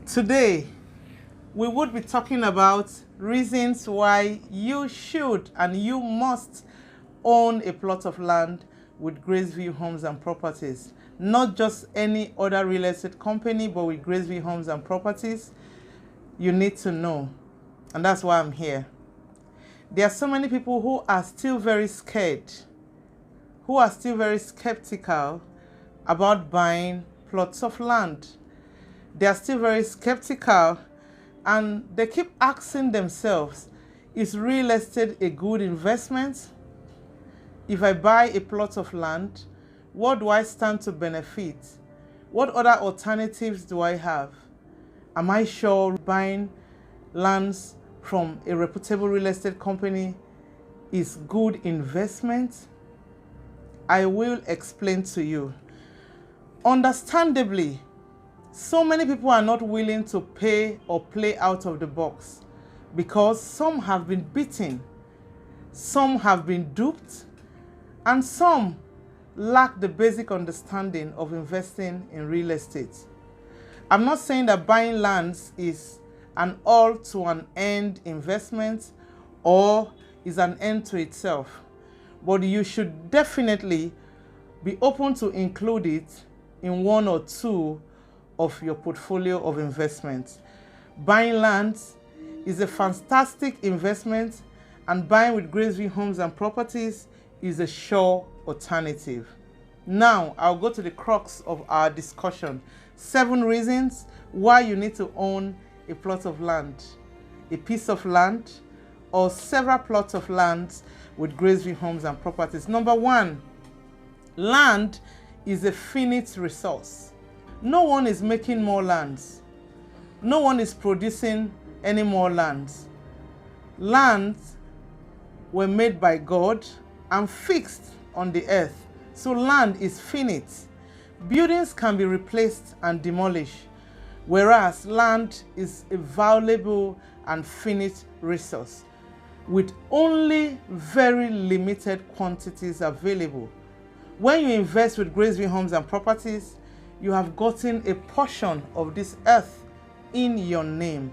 Today, we would be talking about reasons why you should and you must own a plot of land with Graceview Homes and Properties. Not just any other real estate company, but with Graceview Homes and Properties. You need to know, and that's why I'm here. There are so many people who are still very scared, who are still very skeptical about buying plots of land. They are still very skeptical, and they keep asking themselves, is real estate a good investment? If I buy a plot of land, what do I stand to benefit? What other alternatives do I have? Am I sure buying lands from a reputable real estate company is good investment? I will explain to you. Understandably, so many people are not willing to pay or play out of the box because some have been beaten, some have been duped, and some lack the basic understanding of investing in real estate. I'm not saying that buying lands is an all-to-an-end investment or is an end to itself, but you should definitely be open to include it in one or two of your portfolio of investments. Buying lands is a fantastic investment, and buying with Graceview Homes and Properties is a sure alternative. Now, I'll go to the crux of our discussion. 7 reasons why you need to own a plot of land, a piece of land, or several plots of land with Graceview Homes and Properties. Number 1, land is a finite resource. No one is making more lands. No one is producing any more lands. Lands were made by God and fixed on the earth. So land is finite. Buildings can be replaced and demolished, whereas land is a valuable and finite resource with only very limited quantities available. When you invest with Graceview Homes and Properties, you have gotten a portion of this earth in your name.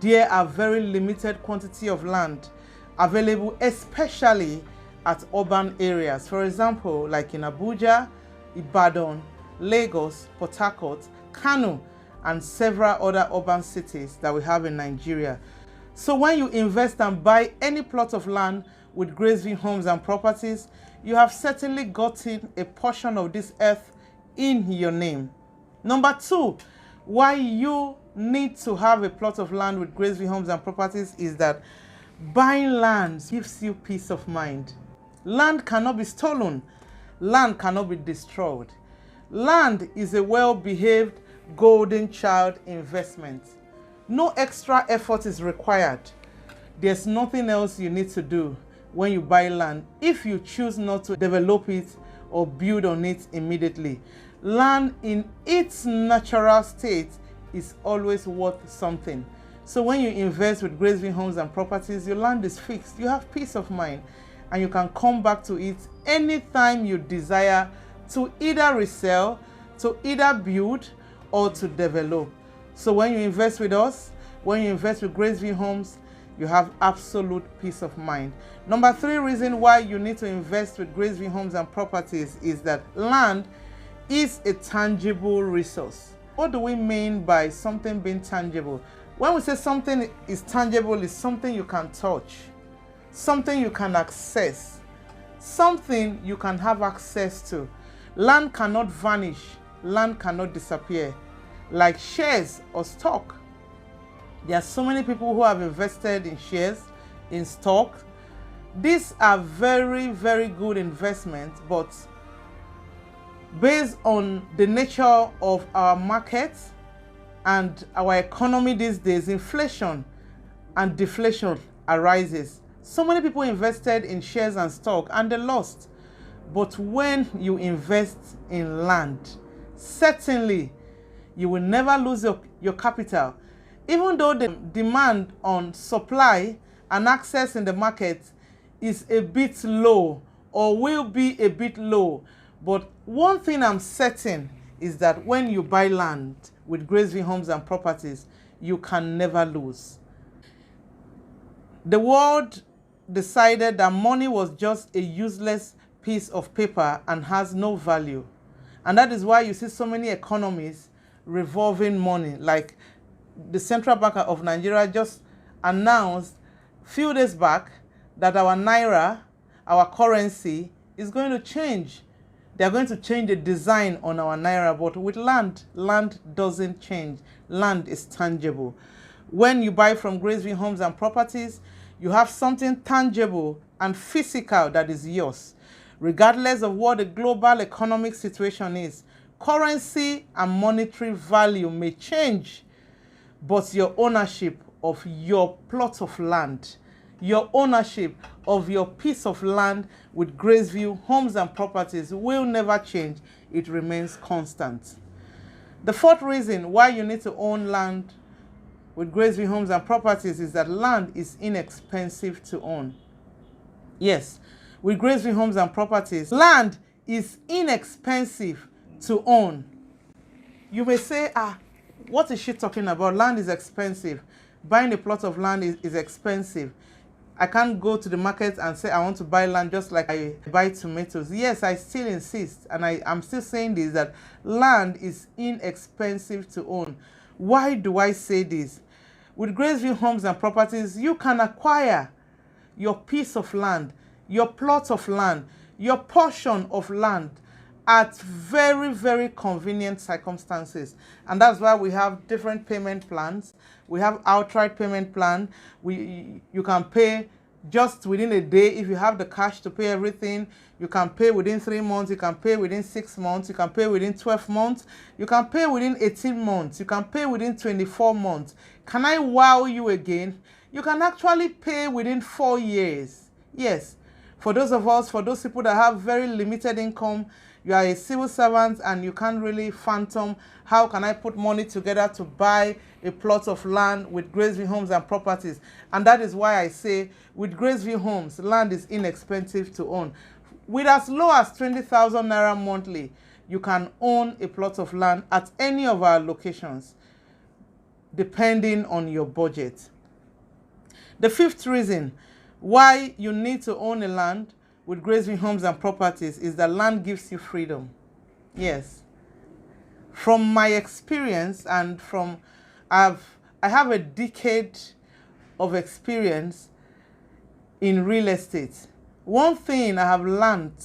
There are very limited quantity of land available, especially at urban areas. For example, like in Abuja, Ibadan, Lagos, Port Harcourt, Kano, and several other urban cities that we have in Nigeria. So when you invest and buy any plot of land with Graceview Homes and Properties, you have certainly gotten a portion of this earth in your name. Number 2, why you need to have a plot of land with Graceview Homes and Properties is that buying land gives you peace of mind. Land cannot be stolen. Land cannot be destroyed. Land is a well-behaved golden child investment. No extra effort is required. There's nothing else you need to do when you buy land if you choose not to develop it or build on it immediately. Land in its natural state is always worth something. So when you invest with Graceview Homes and Properties, your land is fixed. You have peace of mind, and you can come back to it anytime you desire to either resell, to either build, or to develop. So when you invest with us, when you invest with Graceview Homes, you have absolute peace of mind. Number 3 reason why you need to invest with Graceview Homes and Properties is that land is a tangible resource. What do we mean by something being tangible? When we say something is tangible, it's something you can touch, something you can access, something you can have access to. Land cannot vanish, land cannot disappear, like shares or stock. There are so many people who have invested in shares, in stock. These are very, very good investments, but based on the nature of our market and our economy these days, inflation and deflation arises. So many people invested in shares and stock and they lost. But when you invest in land, certainly you will never lose your capital. Even though the demand on supply and access in the market is a bit low or will be a bit low, but one thing I'm certain is that when you buy land with Graceview Homes and Properties, you can never lose. The world decided that money was just a useless piece of paper and has no value. And that is why you see so many economies revolving money. Like the Central Bank of Nigeria just announced a few days back that our naira, our currency, is going to change. They are going to change the design on our naira, but with land doesn't change. Land is tangible. When you buy from Graceview Homes and Properties, you have something tangible and physical that is yours. Regardless of what the global economic situation is, currency and monetary value may change, but your ownership of your plot of land, your ownership of your piece of land with Graceview Homes and Properties will never change. It remains constant. The fourth reason why you need to own land with Graceview Homes and Properties is that land is inexpensive to own. Yes, with Graceview Homes and Properties, land is inexpensive to own. You may say, what is she talking about? Land is expensive. Buying a plot of land is expensive. I can't go to the market and say I want to buy land just like I buy tomatoes. Yes, I still insist, and I'm still saying this, that land is inexpensive to own. Why do I say this? With Graceview Homes and Properties, you can acquire your piece of land, your plot of land, your portion of land at very, very convenient circumstances. And that's why we have different payment plans. We have outright payment plan. You can pay just within a day. If you have the cash to pay everything, you can pay within 3 months, you can pay within 6 months, you can pay within 12 months, you can pay within 18 months, you can pay within 24 months. Can I wow you again? You can actually pay within 4 years. Yes, for those people that have very limited income, you are a civil servant and you can't really fathom how can I put money together to buy a plot of land with Graceview Homes and Properties. And that is why I say with Graceview Homes, land is inexpensive to own. With as low as 20,000 naira monthly, you can own a plot of land at any of our locations, depending on your budget. The fifth reason why you need to own a land with Graceview Homes and Properties is that land gives you freedom. Yes. From my experience and I have a decade of experience in real estate. One thing I have learned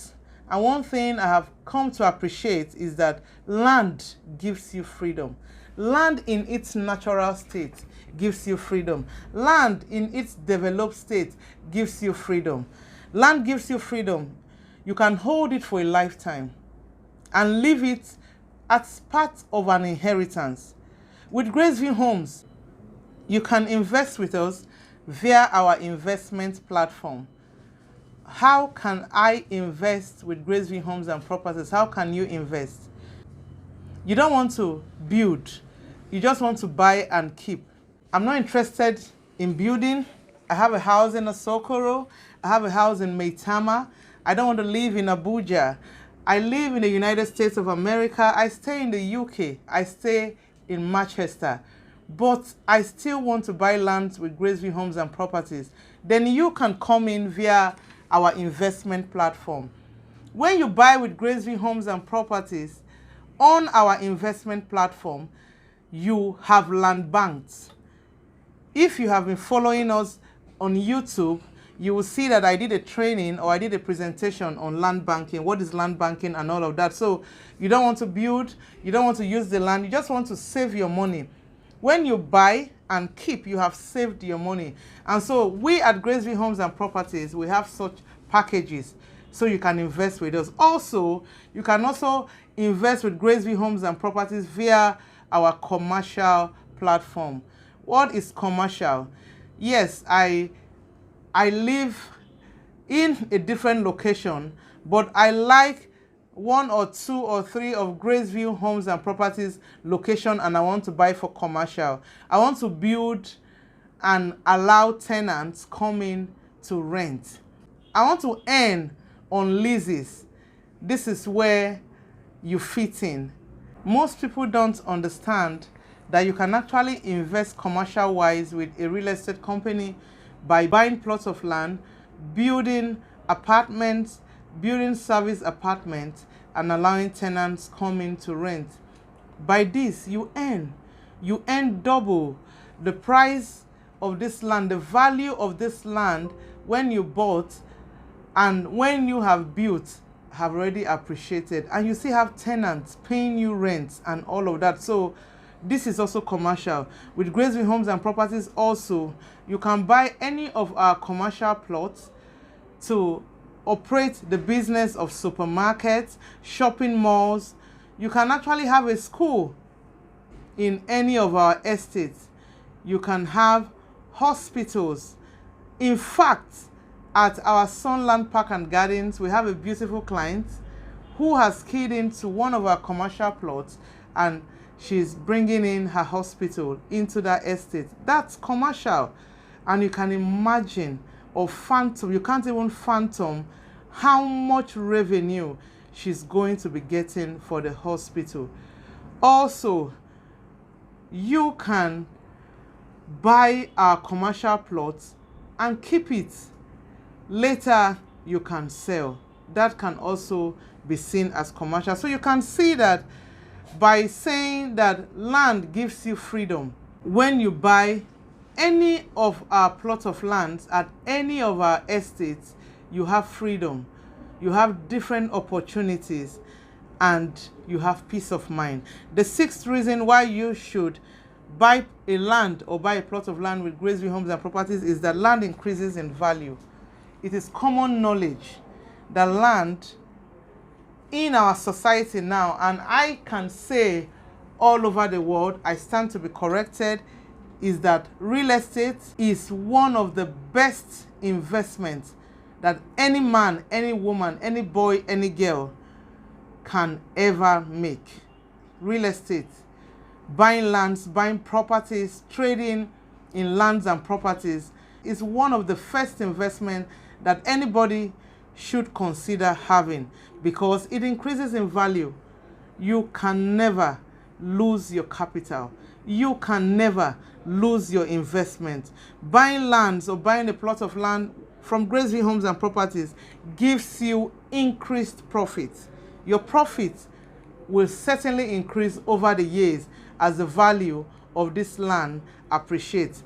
and one thing I have come to appreciate is that land gives you freedom. Land in its natural state gives you freedom. Land in its developed state gives you freedom. Land gives you freedom. You can hold it for a lifetime and leave it as part of an inheritance. With Graceview Homes, you can invest with us via our investment platform. How can I invest with Graceview Homes and Properties? How can you invest? You don't want to build. You just want to buy and keep. I'm not interested in building. I have a house in Asokoro. I have a house in Maitama. I don't want to live in Abuja. I live in the United States of America. I stay in the UK. I stay in Manchester. But I still want to buy land with Graceview Homes and Properties. Then you can come in via our investment platform. When you buy with Graceview Homes and Properties on our investment platform, you have land banked. If you have been following us on YouTube, you will see that I did a training or I did a presentation on land banking, what is land banking and all of that. So you don't want to build, you don't want to use the land, you just want to save your money. When you buy and keep, you have saved your money. And so we at Graceview Homes and Properties, we have such packages so you can invest with us. Also, you can also invest with Graceview Homes and Properties via our commercial platform. What is commercial? Yes, I live in a different location, but I like 1 or 2 or 3 of Graceview Homes and Properties location, and I want to buy for commercial. I want to build and allow tenants come in to rent. I want to earn on leases. This is where you fit in. Most people don't understand that you can actually invest commercial wise with a real estate company by buying plots of land, building apartments, building service apartments, and allowing tenants come in to rent. By this, you earn double the price of this land, the value of this land when you bought and when you have built have already appreciated, and you still have tenants paying you rent and all of that. So this is also commercial. With Graceville Homes and Properties also, you can buy any of our commercial plots to operate the business of supermarkets, shopping malls. You can actually have a school in any of our estates. You can have hospitals. In fact, at our Sunland Park and Gardens, we have a beautiful client who has keyed into one of our commercial plots, and she's bringing in her hospital into that estate. That's commercial. And you can imagine, or phantom, you can't even phantom how much revenue she's going to be getting for the hospital. Also, you can buy our commercial plots and keep it. Later, you can sell. That can also be seen as commercial. So you can see that by saying that land gives you freedom. When you buy any of our plots of land at any of our estates, you have freedom, you have different opportunities, and you have peace of mind. The sixth reason why you should buy a land or buy a plot of land with Graceville Homes and Properties is that land increases in value. It is common knowledge that land in our society now, and I can say all over the world, I stand to be corrected, is that real estate is one of the best investments that any man, any woman, any boy, any girl can ever make. Real estate, buying lands, buying properties, trading in lands and properties is one of the first investments that anybody should consider having, because it increases in value. You can never lose your capital. You can never lose your investment. Buying lands or buying a plot of land from Graceville Homes and Properties gives you increased profit. Your profit will certainly increase over the years as the value of this land appreciates.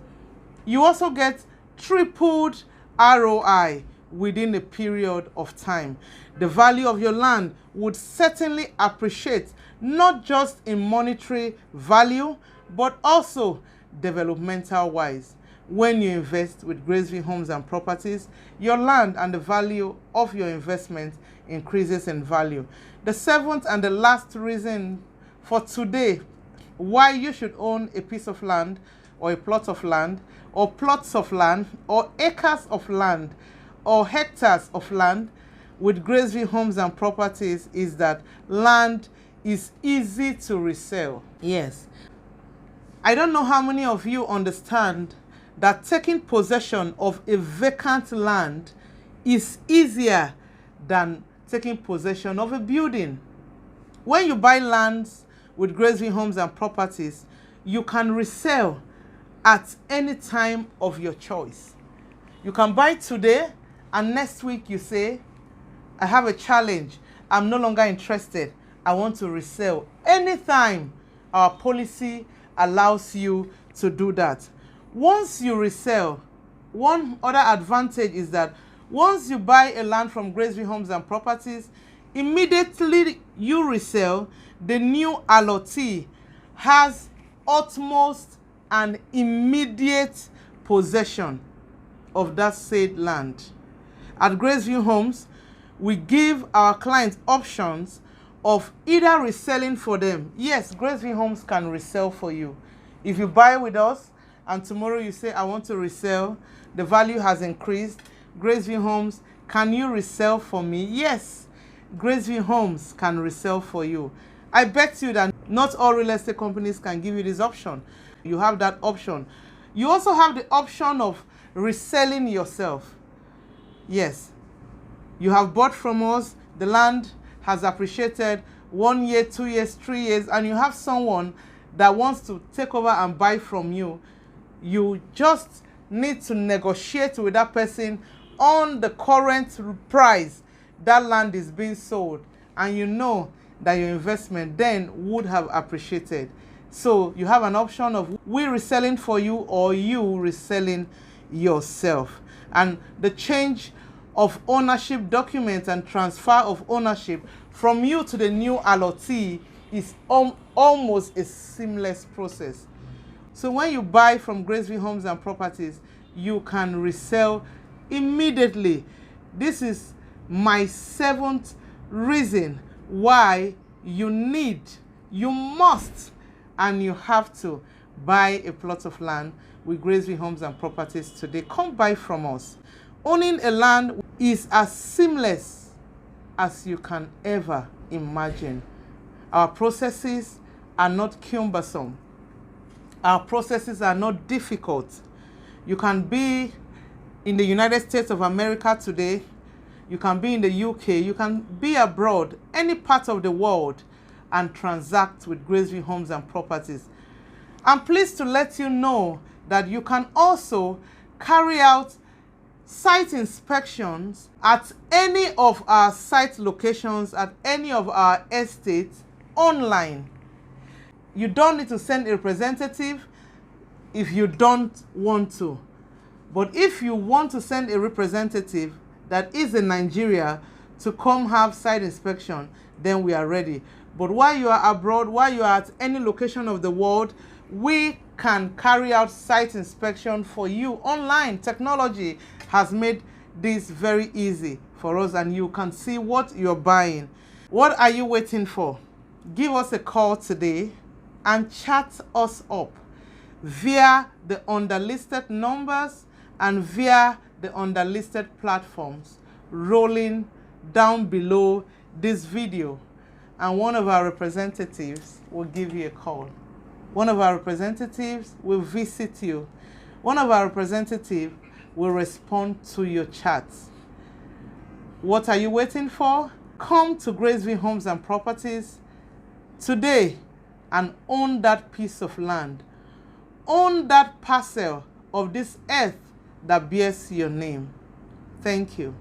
You also get tripled ROI within a period of time. The value of your land would certainly appreciate, not just in monetary value, but also developmental wise. When you invest with Graceville Homes and Properties, your land and the value of your investment increases in value. The seventh and the last reason for today why you should own a piece of land or a plot of land or plots of land or acres of land or hectares of land with Graceville Homes and Properties is that land is easy to resell. Yes. I don't know how many of you understand that taking possession of a vacant land is easier than taking possession of a building. When you buy lands with Graceville Homes and Properties, you can resell at any time of your choice. You can buy today, and next week you say, I have a challenge, I'm no longer interested, I want to resell. Anytime, our policy allows you to do that. Once you resell, one other advantage is that once you buy a land from Graceville Homes and Properties, immediately you resell, the new allottee has utmost and immediate possession of that said land. At Graceville Homes, we give our clients options of either reselling for them. Yes, Graceville Homes can resell for you. If you buy with us and tomorrow you say, I want to resell, the value has increased, Graceville Homes, can you resell for me? Yes, Graceville Homes can resell for you. I bet you that not all real estate companies can give you this option. You have that option. You also have the option of reselling yourself. Yes, you have bought from us, the land has appreciated, 1 year, 2 years, 3 years, and you have someone that wants to take over and buy from you, you just need to negotiate with that person on the current price that land is being sold, and you know that your investment then would have appreciated. So you have an option of we reselling for you or you reselling yourself. And the change of ownership documents and transfer of ownership from you to the new allottee is almost a seamless process. So when you buy from Graceville Homes and Properties, you can resell immediately. This is my 7th reason why you must, and you have to buy a plot of land with Graceville Homes and Properties today. Come buy from us. Owning a land is as seamless as you can ever imagine. Our processes are not cumbersome. Our processes are not difficult. You can be in the United States of America today. You can be in the UK. You can be abroad, any part of the world, and transact with Graceville Homes and Properties. I'm pleased to let you know that you can also carry out site inspections at any of our site locations, at any of our estates, online. You don't need to send a representative if you don't want to. But if you want to send a representative that is in Nigeria to come have site inspection, then we are ready. But while you are abroad, while you are at any location of the world, we can carry out site inspection for you online. Technology has made this very easy for us, and you can see what you're buying. What are you waiting for? Give us a call today and chat us up via the underlisted numbers and via the underlisted platforms rolling down below this video, and one of our representatives will give you a call. One of our representatives will visit you. One of our representatives will respond to your chats. What are you waiting for? Come to Graceville Homes and Properties today and own that piece of land. Own that parcel of this earth that bears your name. Thank you.